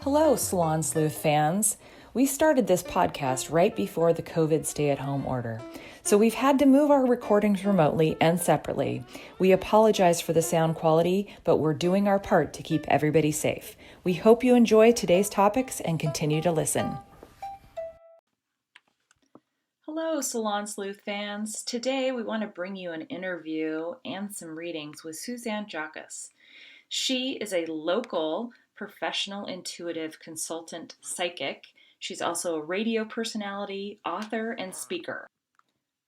Hello, Salon Sleuth fans. We started this podcast right before the COVID stay-at-home order, so we've had to move our recordings remotely and separately. We apologize for the sound quality, but we're doing our part to keep everybody safe. We hope you enjoy today's topics and continue to listen. Hello, Salon Sleuth fans. Today we want to bring you an interview and some readings with Suzanne Jauchius. She is a local professional intuitive consultant psychic. She's also a radio personality, author, and speaker.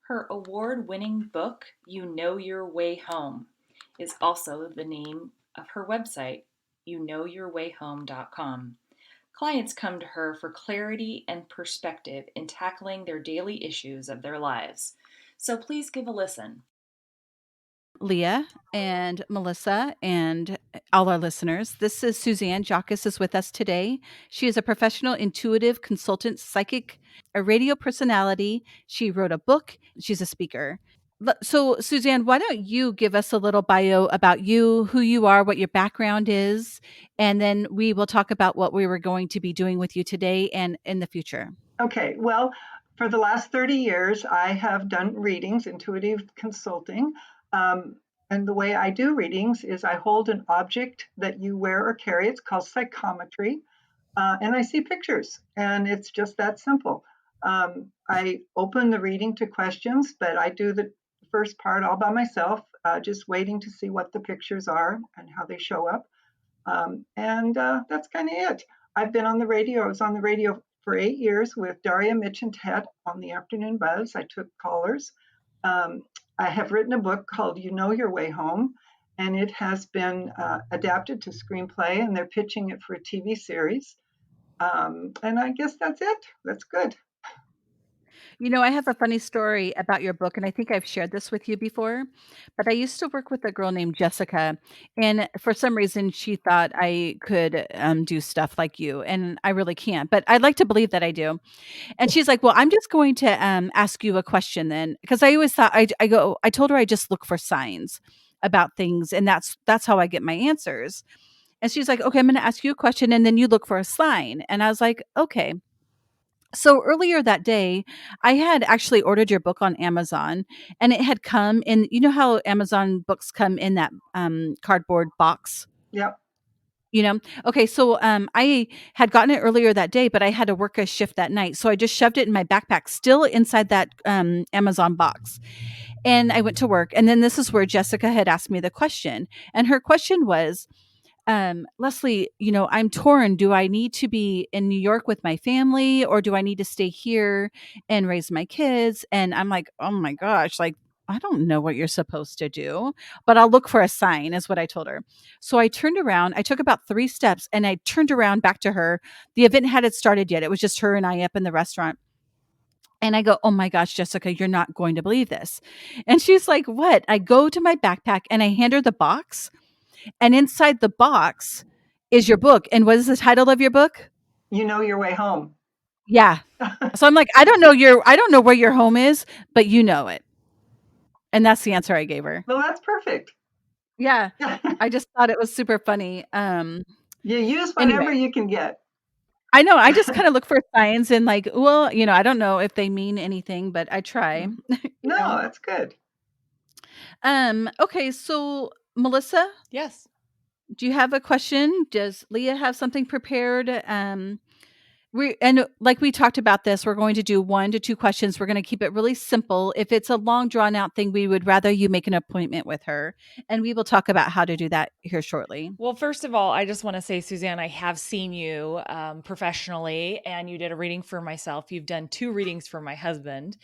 Her award-winning book, You Know Your Way Home, is also the name of her website, youknowyourwayhome.com. Clients come to her for clarity and perspective in tackling their daily issues of their lives. So please give a listen. Leah and Melissa and all our listeners. This is Suzanne Jauchius is with us today. She is a professional intuitive consultant psychic, a radio personality. She wrote a book. She's a speaker. So, Suzanne, why don't you give us a little bio about you, who you are, what your background is, and then we will talk about what we were going to be doing with you today and in the future. Okay, well, for the last 30 years, I have done readings, intuitive consulting. And the way I do readings is I hold an object that you wear or carry. It's called psychometry. And I see pictures, and it's just that simple. I open the reading to questions, but I do the first part all by myself, just waiting to see what the pictures are and how they show up. And that's kind of it. I've been on the radio. I was on the radio for 8 years with Daria, Mitch, and Ted on the Afternoon Buzz. I took callers. I have written a book called You Know Your Way Home, and it has been adapted to screenplay, and they're pitching it for a TV series. And I guess that's it. That's good. You know, I have a funny story about your book, and I think I've shared this with you before. But I used to work with a girl named Jessica, and for some reason, she thought I could do stuff like you, and I really can't. But I'd like to believe that I do. And she's like, "Well, I'm just going to ask you a question then," because I always thought I told her I just look for signs about things, and that's how I get my answers. And she's like, "Okay, I'm going to ask you a question, and then you look for a sign." And I was like, "Okay." So earlier that day, I had actually ordered your book on Amazon, and it had come in. You know how Amazon books come in that cardboard box? Yep. Okay, so I had gotten it earlier that day, but I had to work a shift that night. So I just shoved it in my backpack, still inside that Amazon box. And I went to work. And then this is where Jessica had asked me the question. And her question was, Leslie, I'm torn. Do I need to be in New York with my family, or do I need to stay here and raise my kids? And I'm like, oh my gosh, like, I don't know what you're supposed to do, but I'll look for a sign, is what I told her. So I turned around, I took about 3 steps, and I turned around back to her. The event hadn't started yet. It was just her and I up in the restaurant. And I go, oh my gosh, Jessica, you're not going to believe this. And she's like, what? I go to my backpack and I hand her the box. And inside the box is your book. And what is the title of your book? You Know Your Way Home. Yeah. So I'm like, I don't know where your home is, but you know it. And that's the answer I gave her. Well, that's perfect. Yeah. I just thought it was super funny. You use whatever you can get. I know. I just kind of look for signs and like, well, I don't know if they mean anything, but I try. No, that's good. Okay. So Melissa? Yes. Do you have a question? Does Leah have something prepared? And like we talked about this, we're going to do 1 to 2 questions. We're going to keep it really simple. If it's a long drawn out thing, we would rather you make an appointment with her, and we will talk about how to do that here shortly. Well, first of all, I just want to say, Suzanne, I have seen you professionally, and you did a reading for myself. You've done 2 readings for my husband.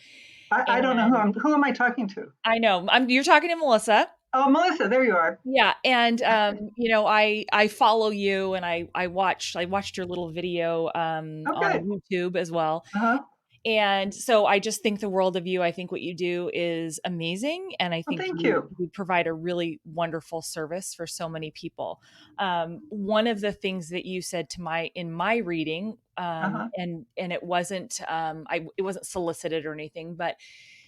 I don't know who am I talking to? I know. You're talking to Melissa. Oh, Melissa, there you are. Yeah, and I follow you, and I watched your little video on YouTube as well. Uh-huh. And so I just think the world of you. I think what you do is amazing, and I think you provide a really wonderful service for so many people. One of the things that you said in my reading, and it wasn't it wasn't solicited or anything, but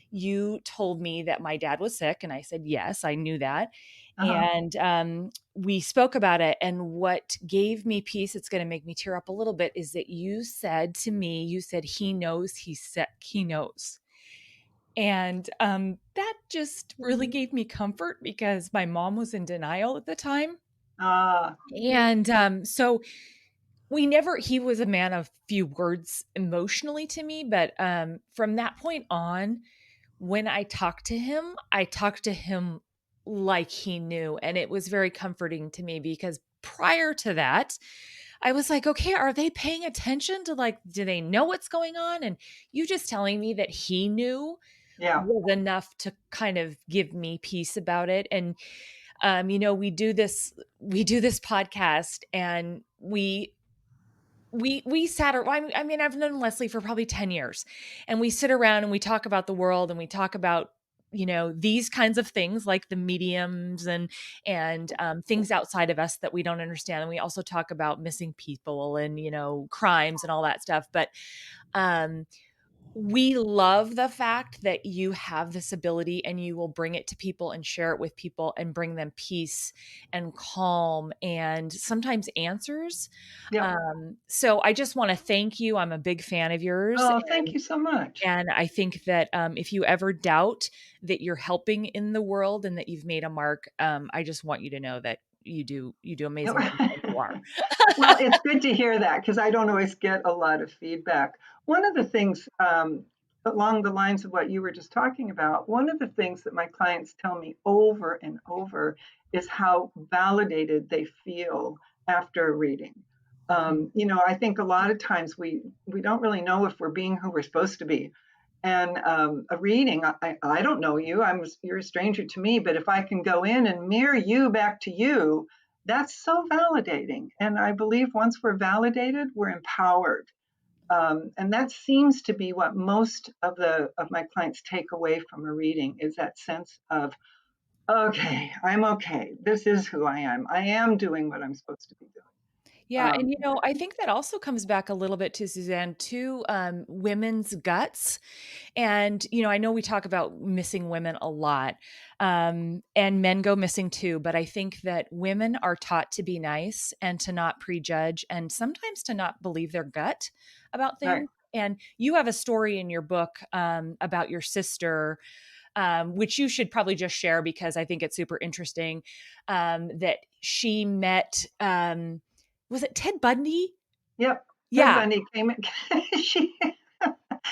you told me that my dad was sick, and I said yes, I knew that. Uh-huh. And we spoke about it. And what gave me peace, it's going to make me tear up a little bit, is that you said to me, you said, he knows he's sick. He knows. And that just really gave me comfort because my mom was in denial at the time. Ah, And so he was a man of few words emotionally to me. But from that point on, when I talked to him like he knew. And it was very comforting to me because prior to that, I was like, okay, are they paying attention to, like, do they know what's going on? And you just telling me that he knew yeah. was enough to kind of give me peace about it. And we do this podcast, and we sat around. I mean, I've known Leslie for probably 10 years, and we sit around and we talk about the world, and we talk about, these kinds of things like the mediums and things outside of us that we don't understand. And we also talk about missing people and, crimes and all that stuff. But um we love the fact that you have this ability and you will bring it to people and share it with people and bring them peace and calm and sometimes answers. Yep. So I just want to thank you. I'm a big fan of yours. Oh, thank you so much. And I think that if you ever doubt that you're helping in the world and that you've made a mark, I just want you to know that you do amazing things, and you are. Well, it's good to hear that because I don't always get a lot of feedback. One of the things, along the lines of what you were just talking about, one of the things that my clients tell me over and over is how validated they feel after a reading. I think a lot of times we don't really know if we're being who we're supposed to be. And a reading, I don't know you, you're a stranger to me, but if I can go in and mirror you back to you, that's so validating. And I believe once we're validated, we're empowered. And that seems to be what most of my clients take away from a reading is that sense of, okay, I'm okay. This is who I am. I am doing what I'm supposed to be doing. Yeah, and I think that also comes back a little bit to Suzanne, to women's guts. And, I know we talk about missing women a lot, and men go missing too. But I think that women are taught to be nice and to not prejudge and sometimes to not believe their gut about Right. things. And you have a story in your book about your sister, which you should probably just share because I think it's super interesting, that she met, was it Ted Bundy? Yep. Ted Yeah. Bundy came in. she,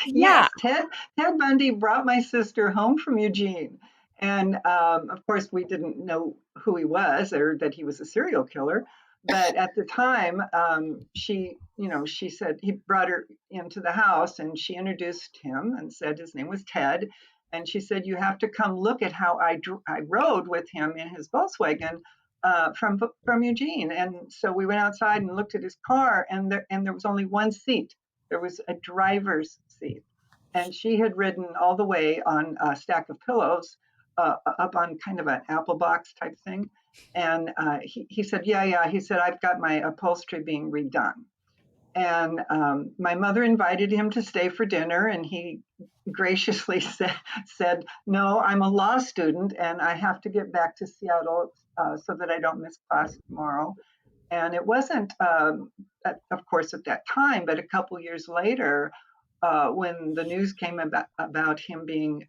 Yeah. Yes, Ted Bundy brought my sister home from Eugene. And of course, we didn't know who he was or that he was a serial killer. But at the time, she said he brought her into the house and she introduced him and said his name was Ted. And she said, "You have to come look at how I rode with him in his Volkswagen from Eugene." And so we went outside and looked at his car, and there was only one seat. There was a driver's seat, and she had ridden all the way on a stack of pillows up on kind of an apple box type thing. And he said, "Yeah, yeah." He said, "I've got my upholstery being redone." And my mother invited him to stay for dinner, and he graciously said, "No, I'm a law student, and I have to get back to Seattle so that I don't miss class tomorrow." And it wasn't, of course, at that time, but a couple years later, when the news came about him being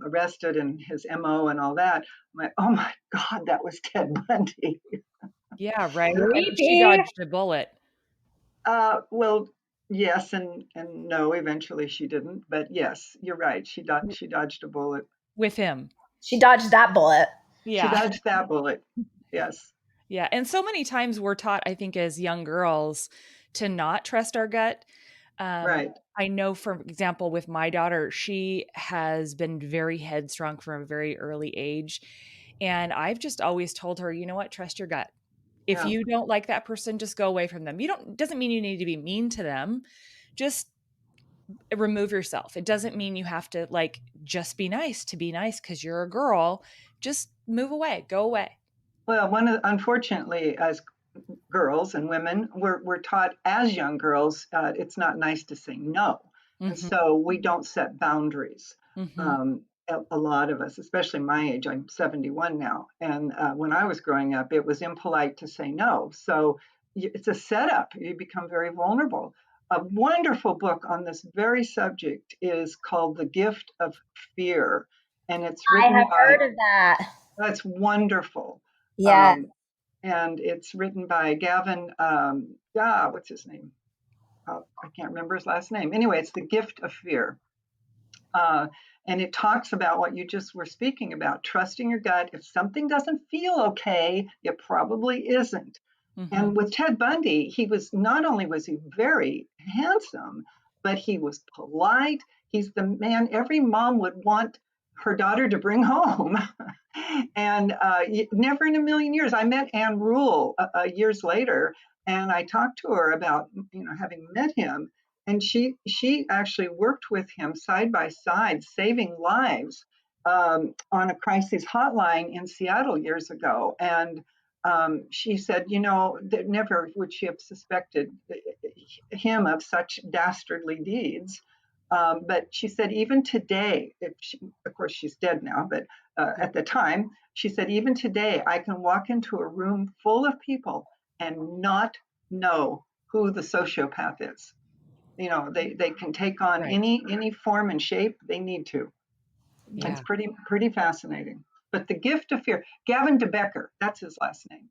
arrested and his MO and all that, I'm like, oh my God, that was Ted Bundy. Yeah, right. I mean, she Creepy. dodged a bullet Well, yes and no. Eventually, she didn't, but yes, you're right. She dodged a bullet. with him. She dodged that bullet. She Yeah. dodged that bullet. Yes, Yeah. And so many times we're taught, I think, as young girls to not trust our gut. Um, right. I know, for example, with my daughter, she has been very headstrong from a very early age. And I've just always told her, you know what, trust your gut. If Yeah. you don't like that person, just go away from them. Doesn't mean you need to be mean to them. Just remove yourself. It doesn't mean you have to, like, just be nice to be nice because you're a girl. Just move away, go away. Well, unfortunately, as girls and women, we're taught as young girls, it's not nice to say no. And Hmm. so we don't set boundaries. Hmm. a lot of us, especially my age, I'm 71 now. And when I was growing up, it was impolite to say no. So it's a setup. You become very vulnerable. A wonderful book on this very subject is called The Gift of Fear. And it's I written have by, heard of that. that's wonderful. Yeah. Um, and it's written by Gavin, what's his name? I can't remember his last name. Anyway, it's The Gift of Fear. Uh, and it talks about what you just were speaking about, trusting your gut. If something doesn't feel okay, it probably isn't. Mm-hmm. And with Ted Bundy, he was not only was he very handsome, but he was polite. He's the man every mom would want her daughter to bring home. And never in a million years. I met Anne Rule years later, and I talked to her about having met him, and she actually worked with him side by side, saving lives on a crisis hotline in Seattle years ago. And she said, that never would she have suspected him of such dastardly deeds. But she said, even today, of course, she's dead now, but at the time, she said, even today, I can walk into a room full of people and not know who the sociopath is. They can take on Right. any form and shape they need to. It's Yeah. pretty fascinating. But The Gift of Fear, Gavin de Becker, that's his last name.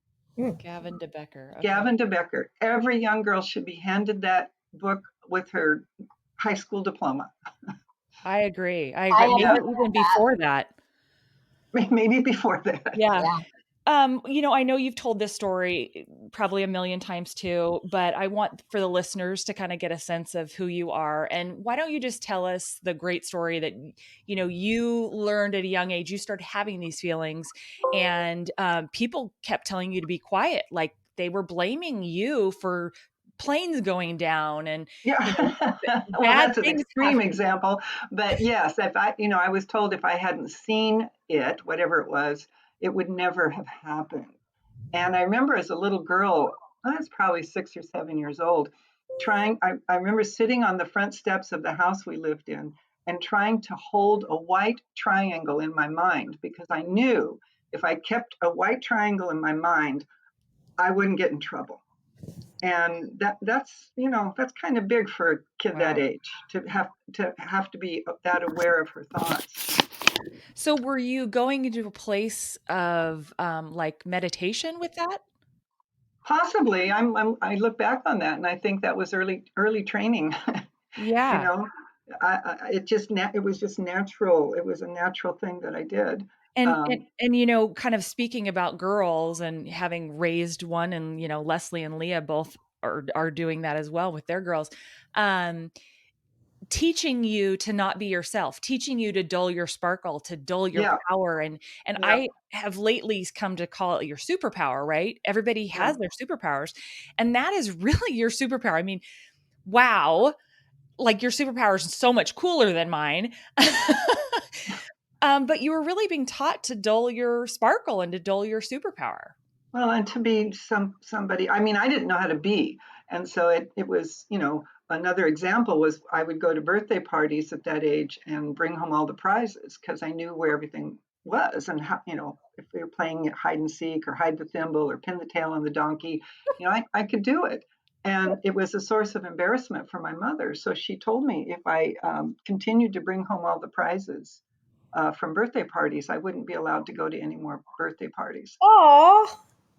Gavin de Becker. Okay. Gavin de Becker. Every young girl should be handed that book with her high school diploma. I agree. I I agree. have Maybe Yeah, heard even of that. before that. maybe before that. Yeah. Yeah. I know you've told this story probably a million times too, but I want for the listeners to kind of get a sense of who you are. And why don't you just tell us the great story that, you learned at a young age, you started having these feelings and people kept telling you to be quiet. Like they were blaming you for planes going down and, Yeah. Well, bad that's an things extreme happening. example, but yes, if I was told if I hadn't seen it, whatever it was, it would never have happened. And I remember as a little girl, I was probably 6 or 7 years old, I remember sitting on the front steps of the house we lived in and trying to hold a white triangle in my mind because I knew if I kept a white triangle in my mind, I wouldn't get in trouble. And that's kind of big for a kid that Wow. age to be that aware of her thoughts. So were you going into a place of like meditation with that? Possibly, I look back on that and I think that was early training. you Yeah. know, it was just natural. It was a natural thing that I did. And and Um, and kind of speaking about girls and having raised one and Leslie and Leah both are doing that as well with their girls. Um teaching you to not be yourself, teaching you to dull your sparkle, to dull your yeah, power and yeah, I have lately come to call it your superpower, right? Everybody yeah. has their superpowers and that is really your superpower. I mean, wow, like your superpower is so much cooler than mine. But you were really being taught to dull your sparkle and to dull your superpower. Well, and to be somebody, I mean, I didn't know how to be. And so it was, another example was I would go to birthday parties at that age and bring home all the prizes because I knew where everything was and how, if we were playing hide and seek or hide the thimble or pin the tail on the donkey, I could do it. And it was a source of embarrassment for my mother. So she told me if I continued to bring home all the prizes from birthday parties, I wouldn't be allowed to go to any more birthday parties. Oh,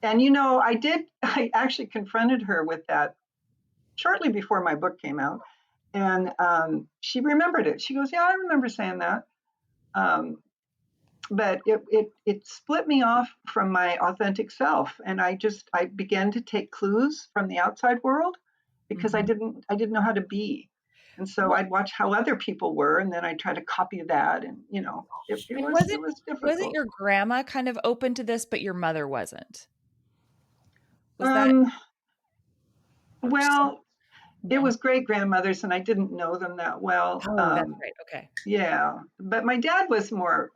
And I actually confronted her with that shortly before my book came out. And she remembered it. She goes, "Yeah, I remember saying that." Um, but it split me off from my authentic self. And I began to take clues from the outside world because Mhm. I didn't know how to be. And so Well, I'd watch how other people were and then I'd try to copy that. And, and it was wasn't difficult. your grandma kind of open to this, but your mother wasn't? Was that Um, some well, it no? was great grandmothers, and I didn't know them that well. Oh, that's right. Okay. Yeah, but my dad was more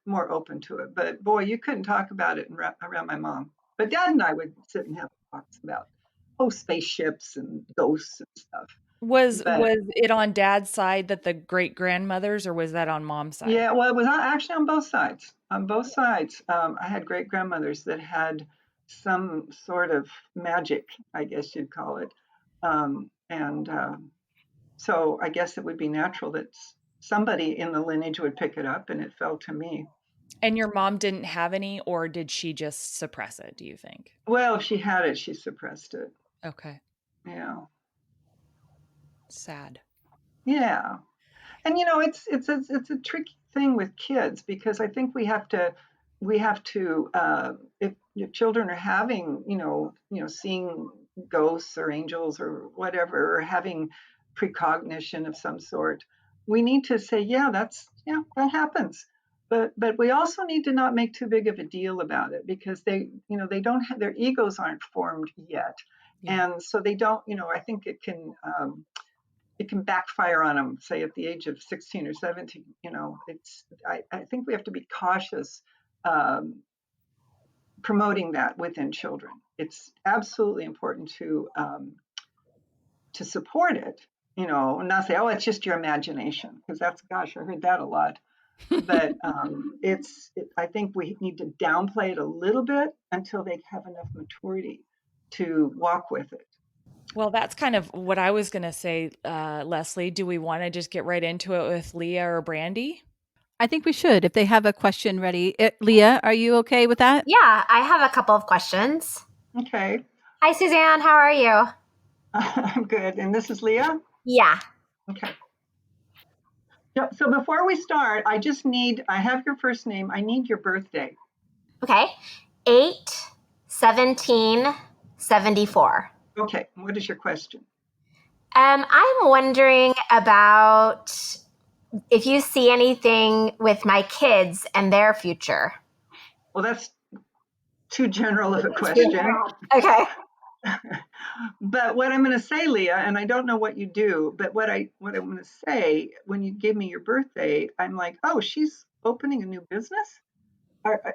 open to it. But boy, you couldn't talk about it around my mom. But dad and I would sit and have talks about spaceships and ghosts and stuff. But Was it on dad's side that the great grandmothers, or was that on mom's side? yeah, well, it was actually on both sides. On both sides, I had great grandmothers that had some sort of magic, I guess you'd call it. And So I guess it would be natural that somebody in the lineage would pick it up, and it fell to me. And your mom didn't have any, or did she just suppress it, do you think? Well, if she had it, she suppressed it. Okay. Yeah. Sad. Yeah. And it's a tricky thing with kids because I think we have to if your children are having seeing ghosts or angels or whatever, or having precognition of some sort, we need to say, yeah, that happens. But we also need to not make too big of a deal about it because they don't have their egos aren't formed yet, Yeah. and so they don't. I think it can backfire on them, say at the age of 16 or 17. I think we have to be cautious um, promoting that within children. It's absolutely important to support it, and not say, oh, it's just your imagination, because gosh, I heard that a lot. But I think we need to downplay it a little bit until they have enough maturity to walk with it. Well, that's kind of what I was going to say, Leslie. Do we want to just get right into it with Leah or Brandi? I think we should if they have a question ready. Leah, are you okay with that? Yeah, I have a couple of questions. Okay. Hi, Suzanne. How are you? I'm good. And this is Leah? Yeah. Okay. So before we start, I have your first name. I need your birthday. Okay. 8/17/74. Okay. What is your question? I'm wondering about if you see anything with my kids and their future. Well, that's too general of a question. Okay. But what I'm going to say, Leah, and I don't know what you do, but what I'm going to say when you give me your birthday, I'm like, oh, she's opening a new business.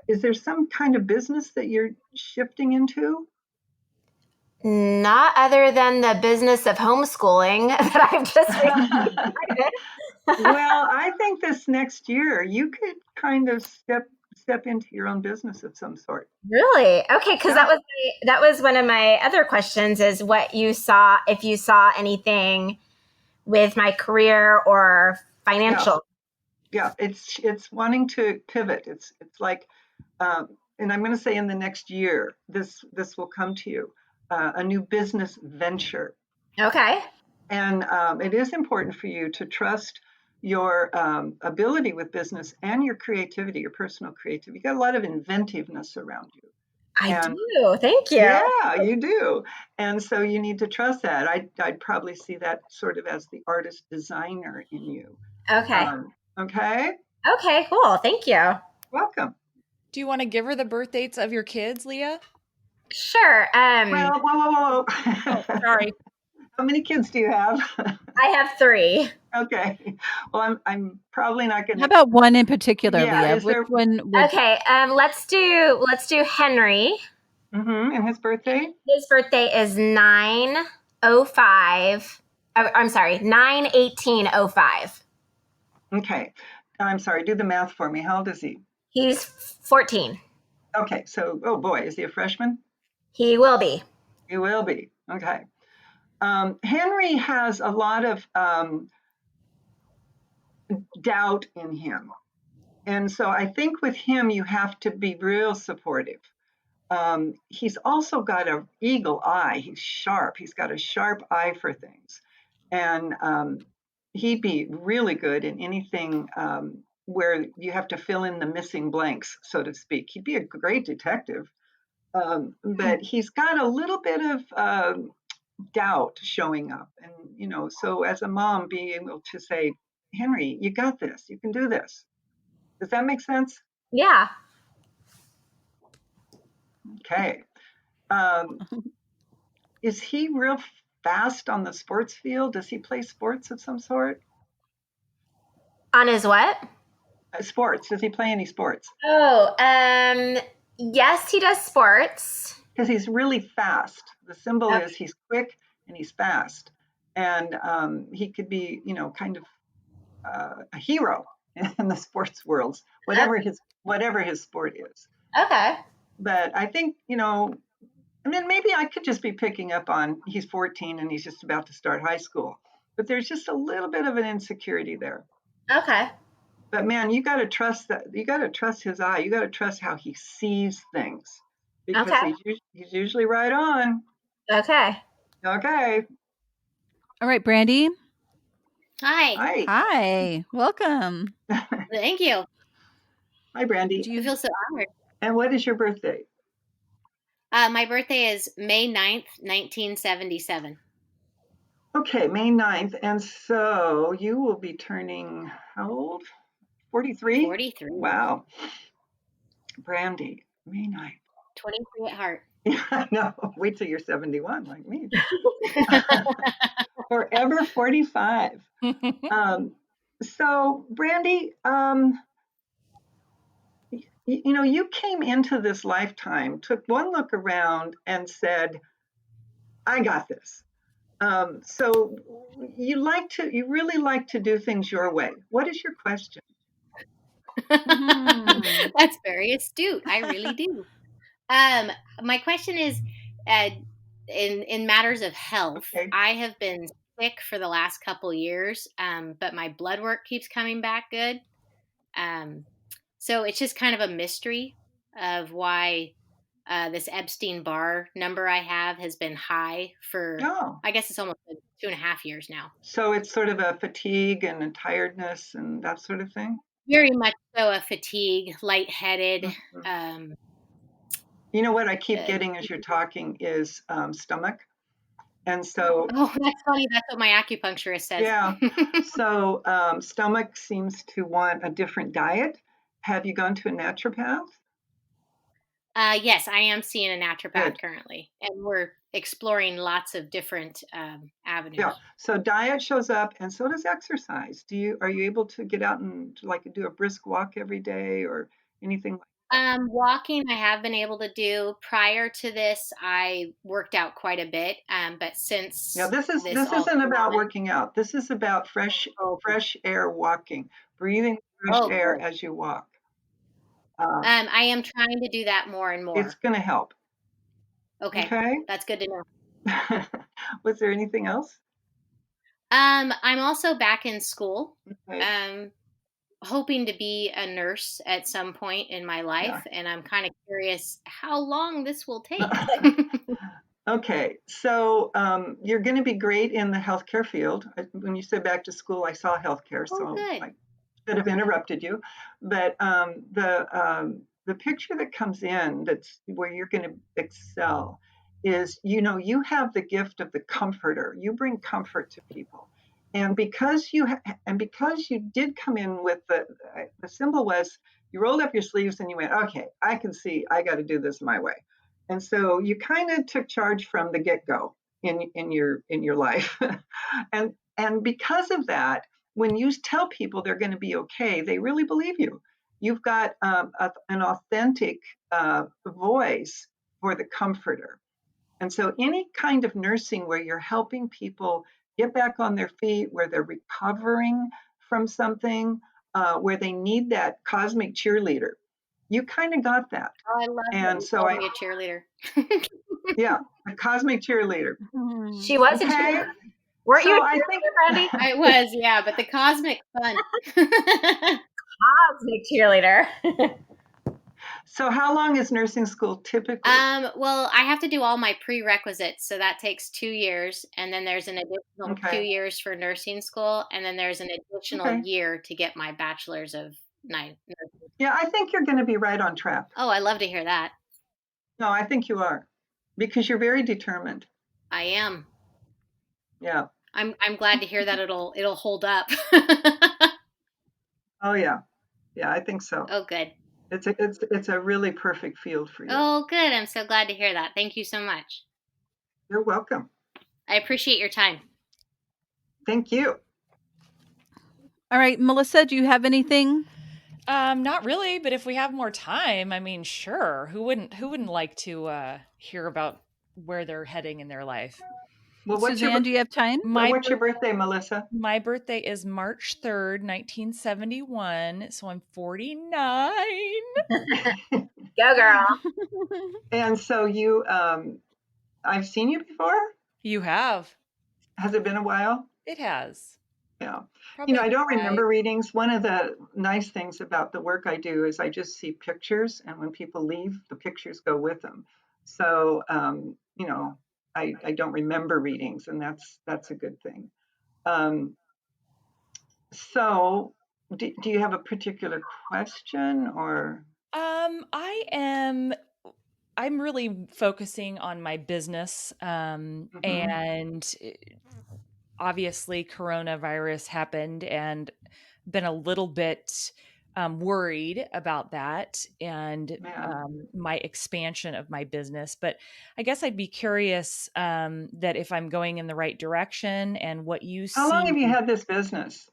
Is there some kind of business that you're shifting into? Not other than the business of homeschooling that I've just recently started. Well, I think this next year you could kind of step into your own business of some sort. Really? Okay, because Yeah. that was one of my other questions is what you saw, if you saw anything with my career or financial. Yeah, it's wanting to pivot. It's like, and I'm going to say in the next year, this will come to you, a new business venture. Okay. And it is important for you to trust your ability with business and your creativity, your personal creativity. You got a lot of inventiveness around you. I And do. Thank you. yeah, you do. And so you need to trust that. I'd probably see that sort of as the artist designer in you. Okay. Okay, Okay, cool. Thank you. welcome. Do you want to give her the birth dates of your kids, Leah? Sure. Well, whoa. Oh, sorry. How many kids do you have? I have 3. Okay. Well, I'm probably not going How to. about one in particular, Yeah, Leah? is Which there? one would Okay. Let's do Henry. And his birthday? His birthday is 9/05. I'm sorry, 9/18/05. Okay. I'm sorry. Do the math for me. How old is he? He's 14. Okay. So, oh boy, is he a freshman? He will be. He will be. Okay. Henry has a lot of doubt in him. And so I think with him, you have to be real supportive. He's also got an eagle eye. He's sharp. He's got a sharp eye for things. And he'd be really good in anything where you have to fill in the missing blanks, so to speak. He'd be a great detective. But he's got a little bit of doubt showing up. And, so as a mom, being able to say, Henry, you got this. You can do this. Does that make sense? Yeah. Okay. Um, is he real fast on the sports field? Does he play sports of some sort? On his what? Sports. Does he play any sports? Oh, yes, he does sports. Because he's really fast. The symbol is he's quick and he's fast. and he could be, kind of a hero in the sports worlds, whatever his sport is. Okay. But I think, maybe I could just be picking up on he's 14 and he's just about to start high school, but there's just a little bit of an insecurity there. Okay. But man, you got to trust that. You got to trust his eye. You got to trust how he sees things, because Okay. he's usually right on. Okay. Okay. All right, Brandi. Hi. Hi. Hi. Welcome. Thank you. Hi, Brandi. Do I you feel so honored. And what is your birthday? My birthday is May 9th, 1977. Okay, May 9th. And so you will be turning how old? 43? 43. Wow. Brandi, May 9th. 23 at heart. Yeah, I know. Wait till you're 71 like me. Forever 45. So, Brandi, you came into this lifetime, took one look around and said, I got this. So you really like to do things your way. What is your question? That's very astute. I really do. My question is, in matters of health, Okay. I have been sick for the last couple years, but my blood work keeps coming back good. So it's just kind of a mystery of why this Epstein-Barr number I have has been high for, I guess it's almost 2.5 years now. So it's sort of a fatigue and a tiredness and that sort of thing? Very much so, a fatigue, lightheaded. Mm-hmm. You know what I keep getting as you're talking is stomach. And so, oh, that's funny. That's what my acupuncturist says. Yeah. So stomach seems to want a different diet. Have you gone to a naturopath? Yes, I am seeing a naturopath Good. currently, and we're exploring lots of different avenues. Yeah. So diet shows up, and so does exercise. Are you able to get out and do a brisk walk every day or anything like that? Walking I have been able to do. Prior to this, I worked out quite a bit, but since this isn't about working out. This is about fresh air walking, breathing fresh air good. as you walk. I am trying to do that more and more. It's going to help. Okay. That's good to know. Was there anything else? I'm also back in school. Okay. Hoping to be a nurse at some point in my life, and I'm kind of curious how long this will take. Okay, so you're going to be great in the healthcare field. When you said back to school, I saw healthcare, so good. I should have interrupted you. But the picture that comes in that's where you're going to excel is, you have the gift of the comforter. You bring comfort to people. And because you did come in with the symbol was you rolled up your sleeves and you went, okay, I can see I got to do this my way. And so you kind of took charge from the get-go in your life. and because of that, when you tell people they're going to be okay, they really believe you. You've got an authentic voice for the comforter. And so any kind of nursing where you're helping people get back on their feet, where they're recovering from something, where they need that cosmic cheerleader, you kind of got that. Oh, I love and that so you called me a cheerleader. Yeah, a cosmic cheerleader. She was a cheerleader. Weren't you a cheerleader, Brandi? I was, yeah, but the cosmic fun. Cosmic cheerleader. So how long is nursing school typically? Well, I have to do all my prerequisites, so that takes 2 years, and then there's an additional 2 years for nursing school, and then there's an additional year to get my bachelor's of nursing. Yeah, I think you're going to be right on track. Oh, I love to hear that. No, I think you are, because you're very determined. I am. Yeah. I'm glad to hear that it'll hold up. Oh yeah, I think so. Oh, good. It's a really perfect field for you. Oh, good. I'm so glad to hear that. Thank you so much. You're welcome. I appreciate your time. Thank you. All right, Melissa, do you have anything? Not really, but if we have more time, I mean, sure. Who wouldn't like to hear about where they're heading in their life? Well, Suzanne, do you have time? what's your birthday, Melissa? My birthday is March 3rd, 1971, so I'm 49. Go, girl. And so you, I've seen you before. You have. Has it been a while? It has. Yeah. Probably I don't 5. remember readings. One of the nice things about the work I do is I just see pictures, and when people leave, the pictures go with them. So, I don't remember readings, and that's a good thing. So, do you have a particular question or? I'm really focusing on my business, Mhm. and obviously coronavirus happened, and been a little bit worried about that and Yeah. my expansion of my business. But I guess I'd be curious that if I'm going in the right direction and what you How long see. have you had this business?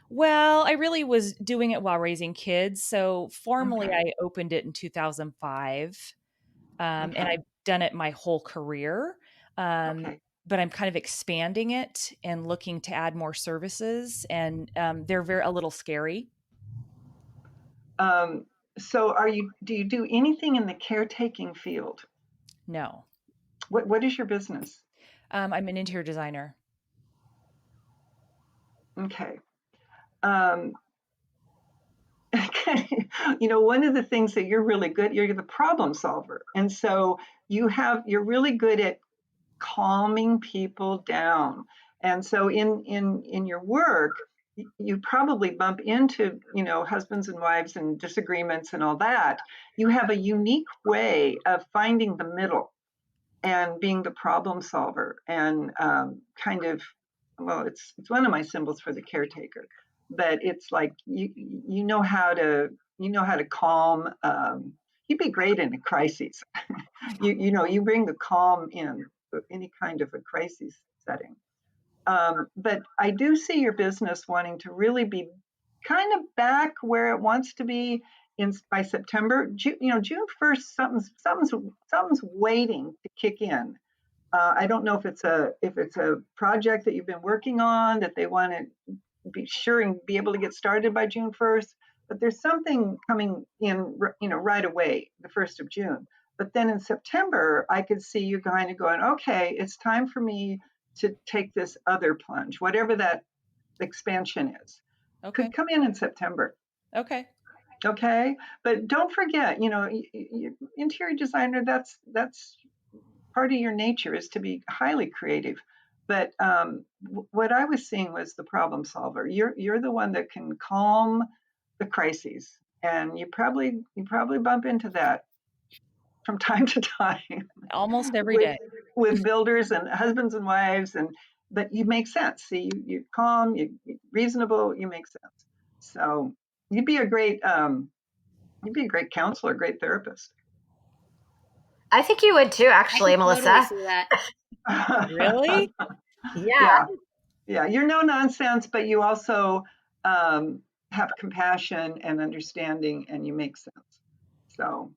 Well, I really was doing it while raising kids. So formally, Okay. I opened it in 2005, and Okay. I've done it my whole career. Um, Okay. but I'm kind of expanding it and looking to add more services, and they're a little scary. Um, so do you do anything in the caretaking field? No, What is your business? I'm an interior designer. Okay. Um, one of the things that you're really good, you're the problem solver. And so you're really good at calming people down. And so in your work, you probably bump into, husbands and wives and disagreements and all that. You have a unique way of finding the middle and being the problem solver and kind of, well, it's one of my symbols for the caretaker, but it's like you know how to calm. You'd be great in a crisis. You bring the calm in any kind of a crisis setting. But I do see your business wanting to really be kind of back where it wants to be by September. June 1st, something's waiting to kick in. I don't know if it's a project that you've been working on that they want to be sure and be able to get started by June 1st, but there's something coming in, right away, the 1st of June. But then in September, I could see you kind of going, okay, it's time for me to take this other plunge, whatever that expansion is. Okay. Could come in September. Okay. Okay. But don't forget, interior designer, that's part of your nature is to be highly creative. But what I was seeing was the problem solver. You're the one that can calm the crises, and you probably bump into that from time to time Almost every with day. with builders and husbands and wives, and but you make sense. See, you're calm, you're reasonable, you make sense. So you'd be a great counselor, great therapist. I think you would too, I actually, can totally Melissa. see that. Really? Yeah. Yeah, yeah, you're no nonsense, but you also have compassion and understanding, and you make sense. So,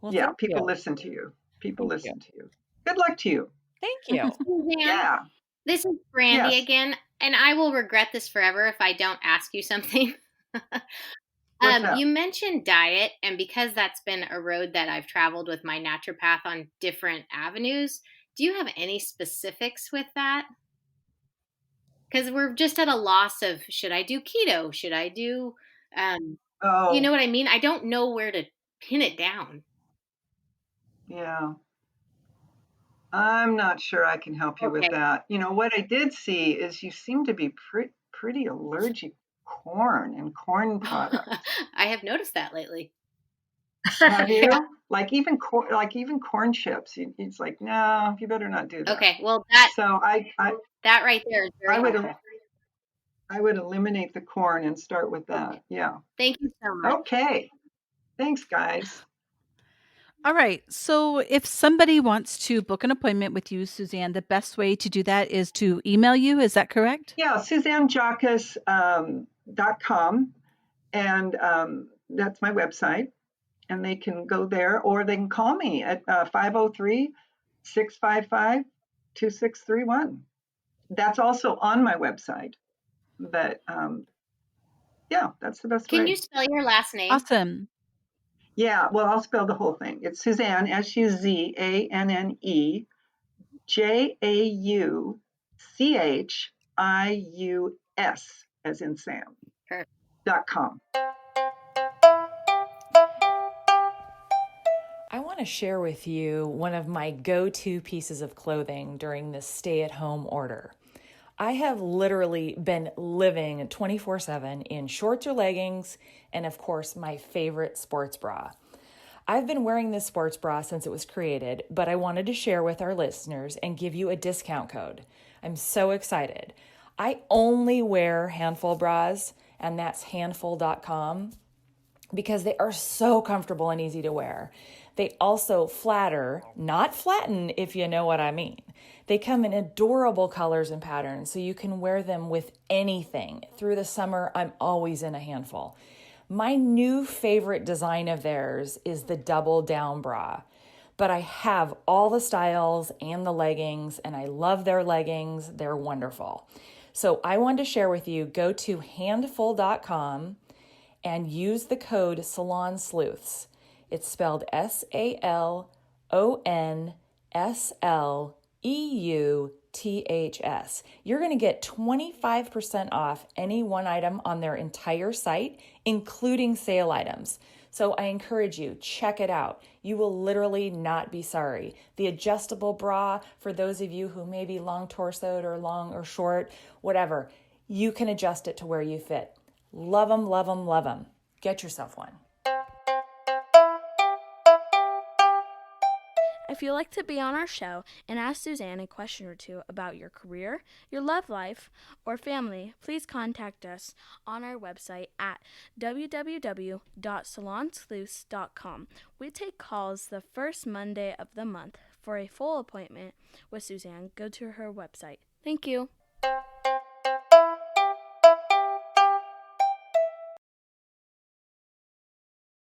Well, yeah, thank people you. listen to you. People Thank you. listen to you. Good luck to you. Thank you. Suzanne, Yeah. this is Brandi Yes. again, and I will regret this forever if I don't ask you something. What's up? You mentioned diet, and because that's been a road that I've traveled with my naturopath on different avenues, do you have any specifics with that? Because we're just at a loss of should I do keto? Should I do, um, you know Oh, what I mean? I don't know where to pin it down. yeah. I'm not sure I can help you with Okay. that. What I did see is you seem to be pretty allergic to corn and corn products. I have noticed that lately. Have Yeah. you? Like even corn chips. It's like, no, you better not do that. Okay. Well, that So that right there is I very would helpful. I would eliminate the corn and start with that. Yeah. Thank you so much. Okay. Thanks, guys. All right. So if somebody wants to book an appointment with you, Suzanne, the best way to do that is to email you. Is that correct? Yeah, SuzanneJauchius.com. And that's my website. And they can go there or they can call me at 503 2631. That's also on my website. But yeah, that's the best Can way. you spell your last name? Awesome. Yeah, well, I'll spell the whole thing. It's Suzanne, Suzanne, Jauchius, as in Sam, Perfect. .com. I want to share with you one of my go-to pieces of clothing during this stay-at-home order. I have literally been living 24/7 in shorts or leggings, and of course, my favorite sports bra. I've been wearing this sports bra since it was created, but I wanted to share with our listeners and give you a discount code. I'm so excited. I only wear Handful bras, and that's handful.com, because they are so comfortable and easy to wear. They also flatter, not flatten, if you know what I mean. They come in adorable colors and patterns, so you can wear them with anything. Through the summer, I'm always in a Handful. My new favorite design of theirs is the double down bra. But I have all the styles and the leggings, and I love their leggings. They're wonderful. So I wanted to share with you, go to handful.com and use the code Salon Sleuths. It's spelled SALONSLEUTHS. You're going to get 25% off any one item on their entire site, including sale items. So I encourage you, check it out. You will literally not be sorry. The adjustable bra, for those of you who may be long torsoed or long or short, whatever, you can adjust it to where you fit. Love them, love them, love them. Get yourself one. If you'd like to be on our show and ask Suzanne a question or two about your career, your love life, or family, please contact us on our website at www.salonsleuths.com. We take calls the first Monday of the month. For a full appointment with Suzanne, go to her website. Thank you.